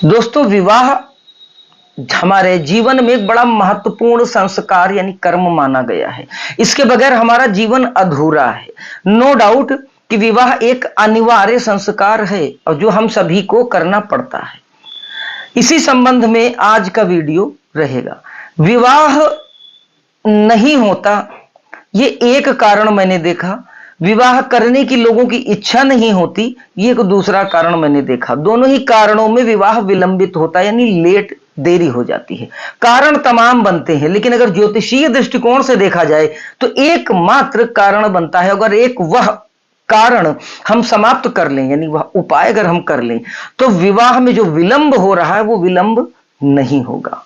दोस्तों, विवाह हमारे जीवन में एक बड़ा महत्वपूर्ण संस्कार यानी कर्म माना गया है। इसके बगैर हमारा जीवन अधूरा है। नो डाउट कि विवाह एक अनिवार्य संस्कार है और जो हम सभी को करना पड़ता है। इसी संबंध में आज का वीडियो रहेगा। विवाह नहीं होता, ये एक कारण मैंने देखा। विवाह करने की लोगों की इच्छा नहीं होती, ये एक दूसरा कारण मैंने देखा। दोनों ही कारणों में विवाह विलंबित होता है, यानी लेट, देरी हो जाती है। कारण तमाम बनते हैं, लेकिन अगर ज्योतिषीय दृष्टिकोण से देखा जाए तो एकमात्र कारण बनता है। अगर एक वह कारण हम समाप्त कर लें, यानी वह उपाय अगर हम कर लें, तो विवाह में जो विलंब हो रहा है वो विलंब नहीं होगा।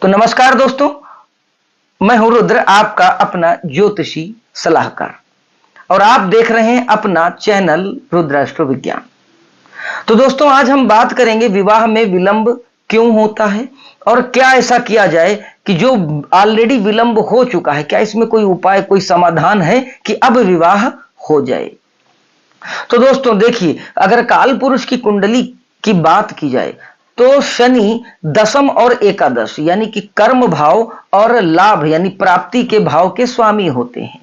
तो नमस्कार दोस्तों, मैं हूं रुद्र, आपका अपना ज्योतिषी सलाहकार, और आप देख रहे हैं अपना चैनल रुद्राष्ट्र विज्ञान। तो दोस्तों, आज हम बात करेंगे विवाह में विलंब क्यों होता है और क्या ऐसा किया जाए कि जो ऑलरेडी विलंब हो चुका है, क्या इसमें कोई उपाय, कोई समाधान है कि अब विवाह हो जाए। तो दोस्तों देखिए, अगर काल पुरुष की कुंडली की बात की जाए तो शनि दशम और एकादश यानी कि कर्म भाव और लाभ यानी प्राप्ति के भाव के स्वामी होते हैं।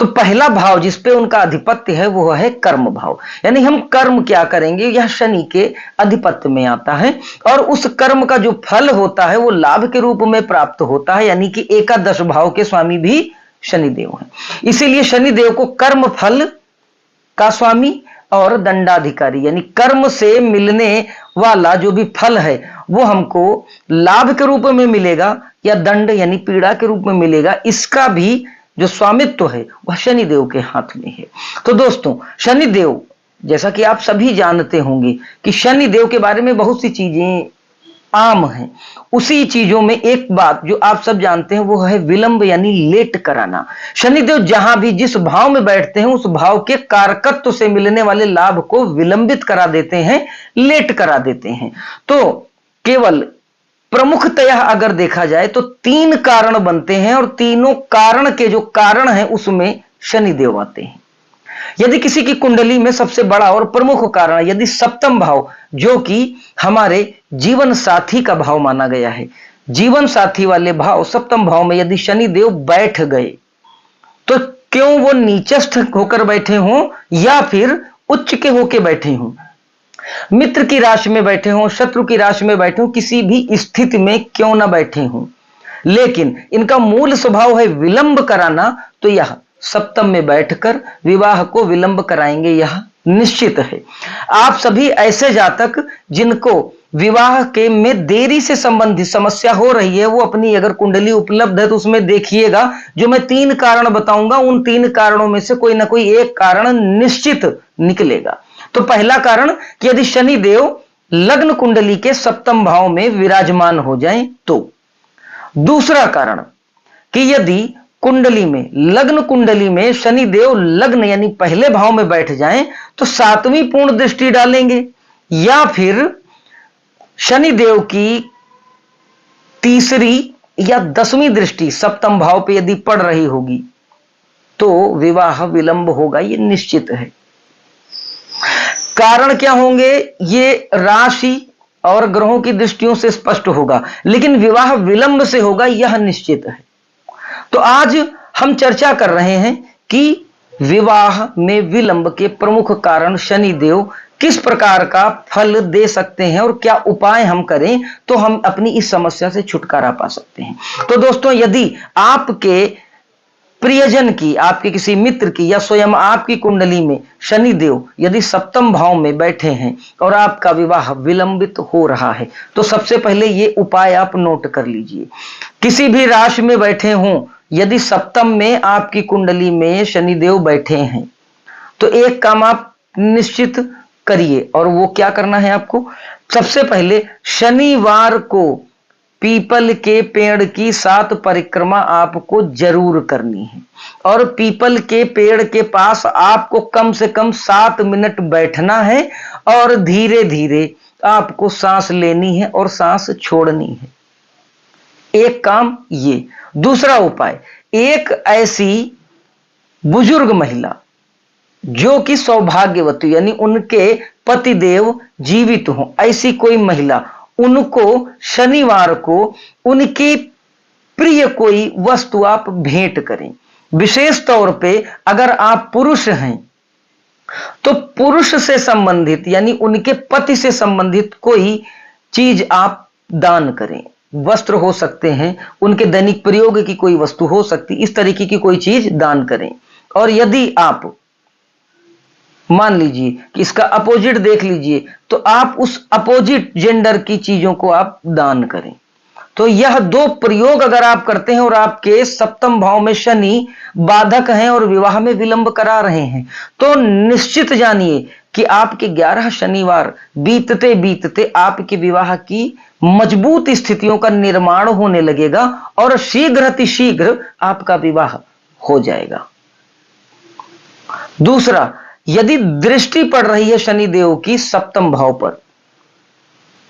तो पहला भाव जिस पे उनका अधिपत्य है वो है कर्म भाव, यानी हम कर्म क्या करेंगे, यह शनि के अधिपत्य में आता है। और उस कर्म का जो फल होता है वो लाभ के रूप में प्राप्त होता है, यानी कि एकादश भाव के स्वामी भी शनिदेव हैं। इसीलिए शनिदेव को कर्म फल का स्वामी और दंडाधिकारी, यानी कर्म से मिलने वाला जो भी फल है वो हमको लाभ के रूप में मिलेगा या दंड यानी पीड़ा के रूप में मिलेगा, इसका भी जो स्वामित्व है वह शनिदेव के हाथ में है। तो दोस्तों, शनिदेव, जैसा कि आप सभी जानते होंगे कि शनिदेव के बारे में बहुत सी चीजें आम हैं। उसी चीजों में एक बात जो आप सब जानते हैं वो है विलंब यानी लेट कराना। शनिदेव जहां भी जिस भाव में बैठते हैं उस भाव के कारकत्व से मिलने वाले लाभ को विलंबित करा देते हैं, लेट करा देते हैं। तो केवल प्रमुखतया अगर देखा जाए तो तीन कारण बनते हैं और तीनों कारण के जो कारण हैं उसमें शनिदेव आते हैं। यदि किसी की कुंडली में सबसे बड़ा और प्रमुख कारण यदि सप्तम भाव, जो कि हमारे जीवन साथी का भाव माना गया है, जीवन साथी वाले भाव सप्तम भाव में यदि शनिदेव बैठ गए, तो क्यों वो नीचस्थ होकर बैठे हों या फिर उच्च के होकर बैठे हों, मित्र की राशि में बैठे हों, शत्रु की राशि में बैठे हों, किसी भी स्थिति में क्यों ना बैठे हों, लेकिन इनका मूल स्वभाव है विलंब कराना, तो यह सप्तम में बैठकर विवाह को विलंब कराएंगे, यह निश्चित है। आप सभी ऐसे जातक जिनको विवाह के में देरी से संबंधित समस्या हो रही है, वो अपनी अगर कुंडली उपलब्ध है तो उसमें देखिएगा। जो मैं तीन कारण बताऊंगा उन तीन कारणों में से कोई ना कोई एक कारण निश्चित निकलेगा। तो पहला कारण कि यदि शनिदेव लग्न कुंडली के सप्तम भाव में विराजमान हो जाएं तो। दूसरा कारण कि यदि कुंडली में, लग्न कुंडली में शनिदेव लग्न यानी पहले भाव में बैठ जाएं तो सातवीं पूर्ण दृष्टि डालेंगे, या फिर शनिदेव की तीसरी या दसवीं दृष्टि सप्तम भाव पे यदि पड़ रही होगी तो विवाह विलंब होगा, ये निश्चित है। कारण क्या होंगे ये राशि और ग्रहों की दृष्टियों से स्पष्ट होगा, लेकिन विवाह विलंब से होगा यह निश्चित है। तो आज हम चर्चा कर रहे हैं कि विवाह में विलंब के प्रमुख कारण शनिदेव किस प्रकार का फल दे सकते हैं और क्या उपाय हम करें तो हम अपनी इस समस्या से छुटकारा पा सकते हैं। तो दोस्तों, यदि आपके प्रियजन की, आपके किसी मित्र की या स्वयं आपकी कुंडली में शनिदेव यदि सप्तम भाव में बैठे हैं और आपका विवाह विलंबित हो रहा है, तो सबसे पहले ये उपाय आप नोट कर लीजिए। किसी भी राशि में बैठे हों, यदि सप्तम में आपकी कुंडली में शनिदेव बैठे हैं तो एक काम आप निश्चित करिए, और वो क्या करना है आपको। सबसे पहले शनिवार को पीपल के पेड़ की 7 परिक्रमा आपको जरूर करनी है, और पीपल के पेड़ के पास आपको कम से कम 7 मिनट बैठना है और धीरे धीरे आपको सांस लेनी है और सांस छोड़नी है। एक काम ये। दूसरा उपाय, एक ऐसी बुजुर्ग महिला जो कि सौभाग्यवती यानी उनके पतिदेव जीवित हो, ऐसी कोई महिला, उनको शनिवार को उनकी प्रिय कोई वस्तु आप भेंट करें। विशेष तौर पे अगर आप पुरुष हैं तो पुरुष से संबंधित यानी उनके पति से संबंधित कोई चीज आप दान करें। वस्त्र हो सकते हैं, उनके दैनिक प्रयोग की कोई वस्तु हो सकती, इस तरीके की कोई चीज दान करें। और यदि आप मान लीजिए कि इसका अपोजिट देख लीजिए तो आप उस अपोजिट जेंडर की चीजों को आप दान करें। तो यह दो प्रयोग अगर आप करते हैं और आपके सप्तम भाव में शनि बाधक हैं और विवाह में विलंब करा रहे हैं, तो निश्चित जानिए कि आपके 11 शनिवार बीतते बीतते आपके विवाह की मजबूत स्थितियों का निर्माण होने लगेगा और शीघ्र अतिशीघ्र आपका विवाह हो जाएगा। दूसरा, यदि दृष्टि पड़ रही है शनिदेव की सप्तम भाव पर,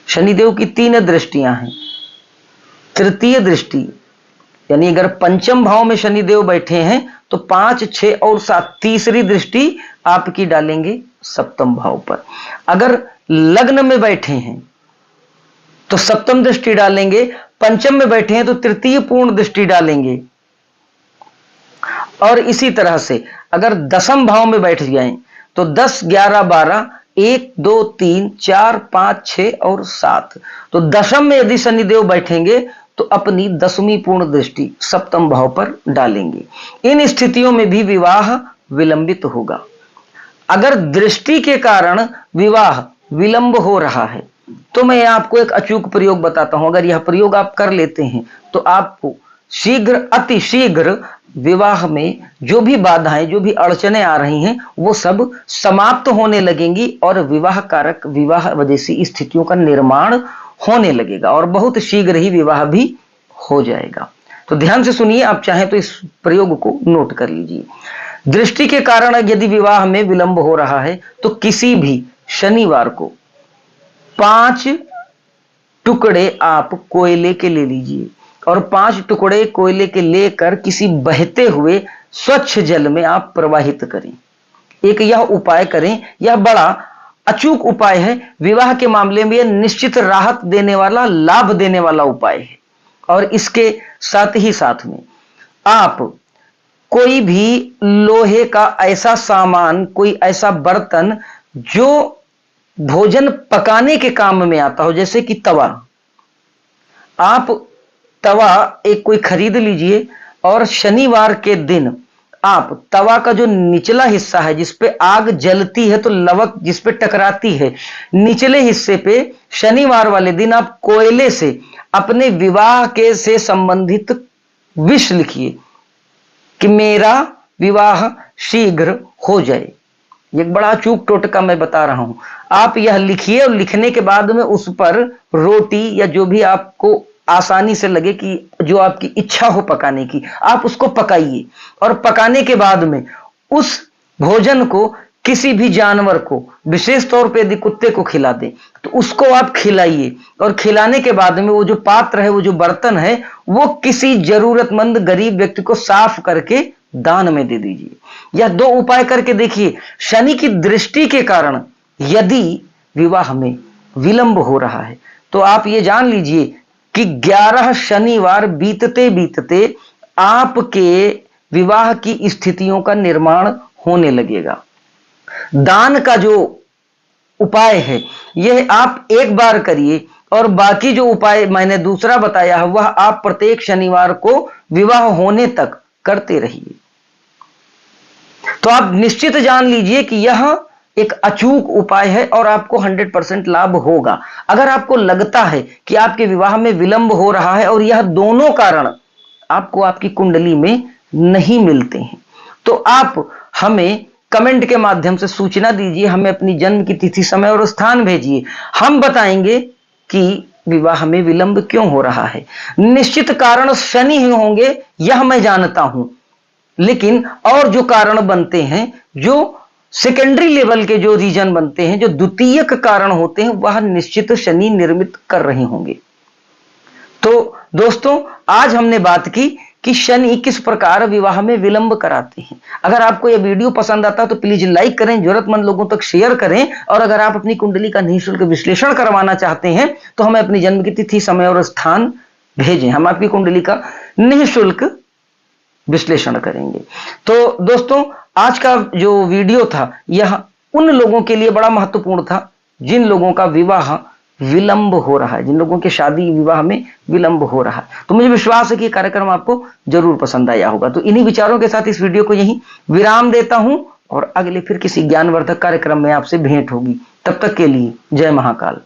शनिदेव की 3 दृष्टियां हैं। तृतीय दृष्टि यानी अगर पंचम भाव में शनिदेव बैठे हैं तो 5, 6 और 7 तीसरी दृष्टि आपकी डालेंगे सप्तम भाव पर। अगर लग्न में बैठे हैं तो सप्तम दृष्टि डालेंगे, पंचम में बैठे हैं तो तृतीय पूर्ण दृष्टि डालेंगे। और इसी तरह से अगर दसम भाव में बैठ जाएं तो 10, 11, 12, 1, 2, 3, 4, 5, 6 और 7, तो दशम में यदि शनिदेव बैठेंगे तो अपनी 10वीं पूर्ण दृष्टि सप्तम भाव पर डालेंगे। इन स्थितियों में भी विवाह विलंबित होगा। अगर दृष्टि के कारण विवाह विलंब हो रहा है तो मैं आपको एक अचूक प्रयोग बताता हूं। अगर यह प्रयोग आप कर लेते हैं तो आपको शीघ्र अतिशीघ्र विवाह में जो भी बाधाएं, जो भी अड़चने आ रही हैं वो सब समाप्त होने लगेंगी और विवाह कारक, विवाह जैसी स्थितियों का निर्माण होने लगेगा और बहुत शीघ्र ही विवाह भी हो जाएगा। तो ध्यान से सुनिए, आप चाहें तो इस प्रयोग को नोट कर लीजिए। दृष्टि के कारण यदि विवाह में विलंब हो रहा है तो किसी भी शनिवार को 5 टुकड़े आप कोयले के ले लीजिए और 5 टुकड़े कोयले के लेकर किसी बहते हुए स्वच्छ जल में आप प्रवाहित करें। एक यह उपाय करें, यह बड़ा अचूक उपाय है। विवाह के मामले में यह निश्चित राहत देने वाला, लाभ देने वाला उपाय है। और इसके साथ ही साथ में आप कोई भी लोहे का ऐसा सामान, कोई ऐसा बर्तन जो भोजन पकाने के काम में आता हो, जैसे कि तवा, आप तवा एक कोई खरीद लीजिए और शनिवार के दिन आप तवा का जो निचला हिस्सा है जिस पे आग जलती है तो लवक जिस पे टकराती है, निचले हिस्से पे शनिवार वाले दिन आप कोयले से अपने विवाह के से संबंधित विश लिखिए कि मेरा विवाह शीघ्र हो जाए। एक बड़ा अचूक टोटका मैं बता रहा हूं। आप यह लिखिए और लिखने के बाद में उस पर रोटी या जो भी आपको आसानी से लगे कि जो आपकी इच्छा हो पकाने की, आप उसको पकाइए और पकाने के बाद में उस भोजन को किसी भी जानवर को, विशेष तौर पे यदि कुत्ते को खिला दें तो उसको आप खिलाइए और खिलाने के बाद में वो जो पात्र है, वो जो बर्तन है, वो किसी जरूरतमंद गरीब व्यक्ति को साफ करके दान में दे दीजिए। यह 2 उपाय करके देखिए। शनि की दृष्टि के कारण यदि विवाह में विलंब हो रहा है तो आप ये जान लीजिए कि 11 शनिवार बीतते बीतते आपके विवाह की स्थितियों का निर्माण होने लगेगा। दान का जो उपाय है यह आप एक बार करिए और बाकी जो उपाय मैंने दूसरा बताया है वह आप प्रत्येक शनिवार को विवाह होने तक करते रहिए। तो आप निश्चित जान लीजिए कि यह एक अचूक उपाय है और आपको 100% लाभ होगा। अगर आपको लगता है कि आपके विवाह में विलंब हो रहा है और यह दोनों कारण आपको आपकी कुंडली में नहीं मिलते हैं तो आप हमें कमेंट के माध्यम से सूचना दीजिए, हमें अपनी जन्म की तिथि, समय और स्थान भेजिए। हम बताएंगे कि विवाह में विलंब क्यों हो रहा है। निश्चित कारण शनि ही होंगे यह मैं जानता हूं, लेकिन और जो कारण बनते हैं, जो सेकेंडरी लेवल के जो रीजन बनते हैं, जो द्वितीयक कारण होते हैं, वह निश्चित शनि निर्मित कर रहे होंगे। तो दोस्तों आज हमने बात की कि शनि किस प्रकार विवाह में विलंब कराते हैं। अगर आपको यह वीडियो पसंद आता है तो प्लीज लाइक करें, जरूरतमंद लोगों तक शेयर करें, और अगर आप अपनी कुंडली का निःशुल्क विश्लेषण करवाना चाहते हैं तो हमें अपनी जन्म की तिथि, समय और स्थान भेजें, हम आपकी कुंडली का निःशुल्क विश्लेषण करेंगे। तो दोस्तों, आज का जो वीडियो था यह उन लोगों के लिए बड़ा महत्वपूर्ण था जिन लोगों का विवाह विलंब हो रहा है, जिन लोगों के शादी विवाह में विलंब हो रहा है। तो मुझे विश्वास है कि कार्यक्रम आपको जरूर पसंद आया होगा। तो इन्हीं विचारों के साथ इस वीडियो को यहीं विराम देता हूं और अगले फिर किसी ज्ञानवर्धक कार्यक्रम में आपसे भेंट होगी। तब तक के लिए जय महाकाल।